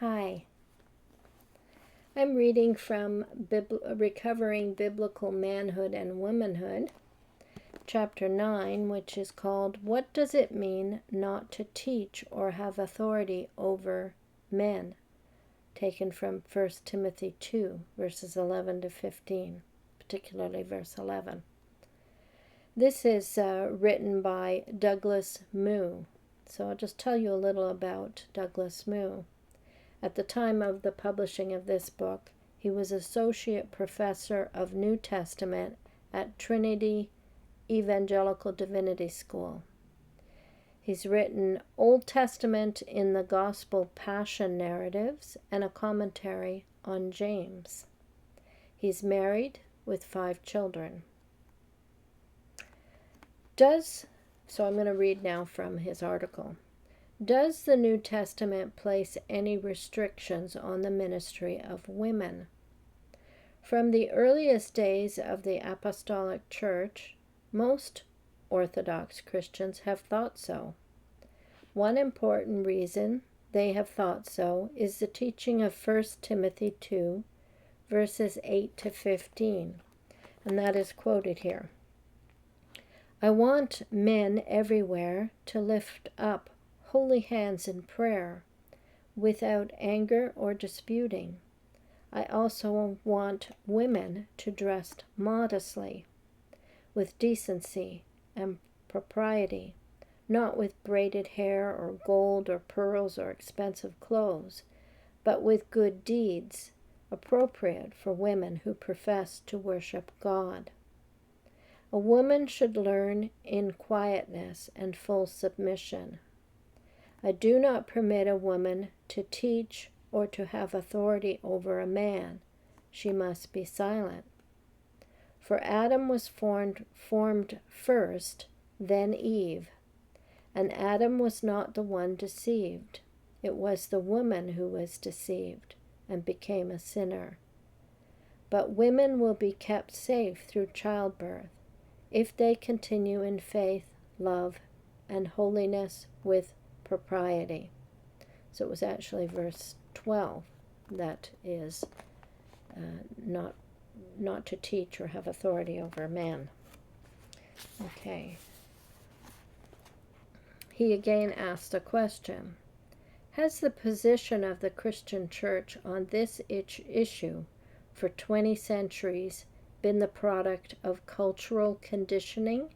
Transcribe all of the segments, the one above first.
Hi. I'm reading from Recovering Biblical Manhood and Womanhood, Chapter 9, which is called, What Does It Mean Not to Teach or Have Authority Over Men? Taken from 1 Timothy 2, verses 11 to 15, particularly verse 11. This is written by Douglas Moo. So I'll just tell you a little about Douglas Moo. At the time of the publishing of this book, he was Associate Professor of New Testament at Trinity Evangelical Divinity School. He's written Old Testament in the Gospel Passion Narratives and a commentary on James. He's married with 5 children. So I'm going to read now from his article. Does the New Testament place any restrictions on the ministry of women? From the earliest days of the Apostolic Church, most Orthodox Christians have thought so. One important reason they have thought so is the teaching of 1 Timothy 2, verses 8 to 15, and that is quoted here. I want men everywhere to lift up holy hands in prayer, without anger or disputing. I also want women to dress modestly, with decency and propriety, not with braided hair or gold or pearls or expensive clothes, but with good deeds, appropriate for women who profess to worship God. A woman should learn in quietness and full submission. I do not permit a woman to teach or to have authority over a man. She must be silent. For Adam was formed first, then Eve. And Adam was not the one deceived. It was the woman who was deceived and became a sinner. But women will be kept safe through childbirth if they continue in faith, love, and holiness with propriety. So it was actually verse 12 that is not to teach or have authority over men. Okay. He again asked a question. Has the position of the Christian church on this issue for 20 centuries been the product of cultural conditioning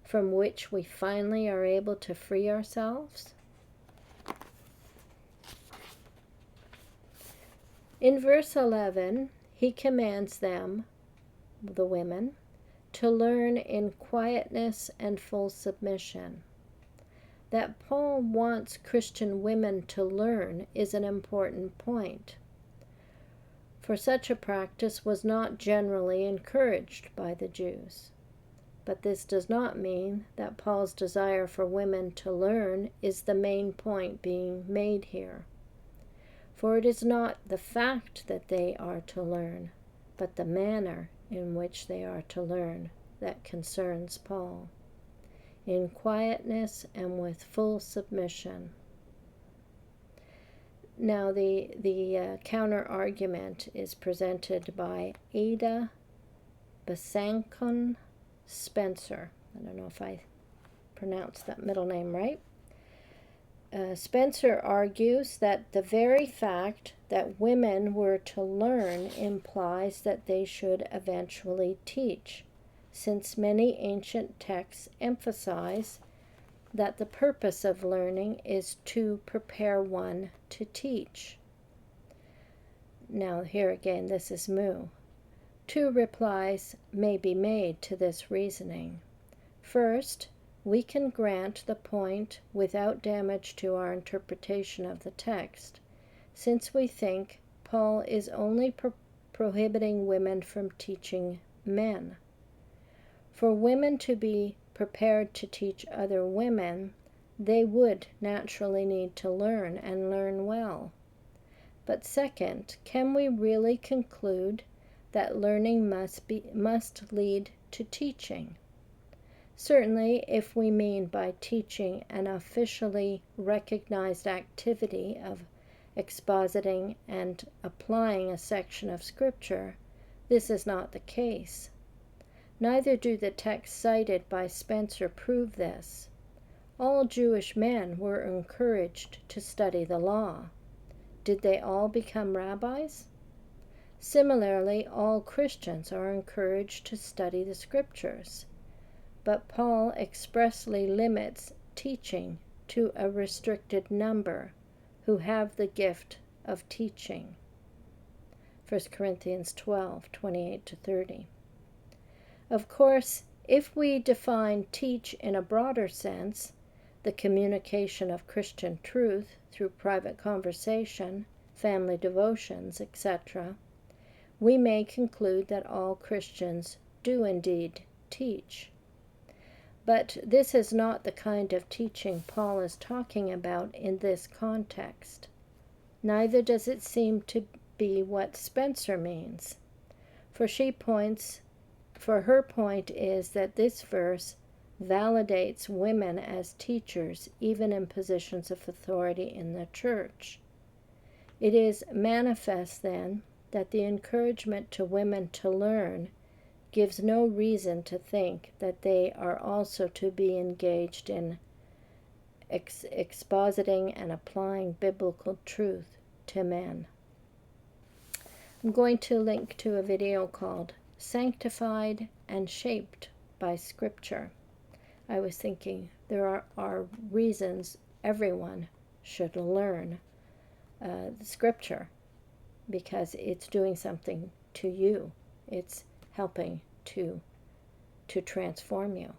from which we finally are able to free ourselves? In verse 11, he commands them, the women, to learn in quietness and full submission. That Paul wants Christian women to learn is an important point, for such a practice was not generally encouraged by the Jews. But this does not mean that Paul's desire for women to learn is the main point being made here. For it is not the fact that they are to learn, but the manner in which they are to learn that concerns Paul. In quietness and with full submission. Now the counter-argument is presented by Aida Besancon Spencer. I don't know if I pronounced that middle name right. Spencer argues that the very fact that women were to learn implies that they should eventually teach, since many ancient texts emphasize that the purpose of learning is to prepare one to teach. Now here again, this is Moo. 2 replies may be made to this reasoning. First, we can grant the point without damage to our interpretation of the text, since we think Paul is only prohibiting women from teaching men. For women to be prepared to teach other women, they would naturally need to learn and learn well. But second, can we really conclude that learning must lead to teaching? Certainly, if we mean by teaching an officially recognized activity of expositing and applying a section of Scripture, this is not the case. Neither do the texts cited by Spencer prove this. All Jewish men were encouraged to study the law. Did they all become rabbis? Similarly, all Christians are encouraged to study the Scriptures, but Paul expressly limits teaching to a restricted number who have the gift of teaching. 1 Corinthians 12:28-30. Of course, if we define teach in a broader sense, the communication of Christian truth through private conversation, family devotions, etc., we may conclude that all Christians do indeed teach. But this is not the kind of teaching Paul is talking about in this context. Neither does it seem to be what Spencer means, for her point is that this verse validates women as teachers even in positions of authority in the church. It is manifest, then, that the encouragement to women to learn gives no reason to think that they are also to be engaged in expositing and applying biblical truth to men. I'm going to link to a video called Sanctified and Shaped by Scripture. I was thinking there are reasons everyone should learn the Scripture, because it's doing something to you. It's helping to transform you.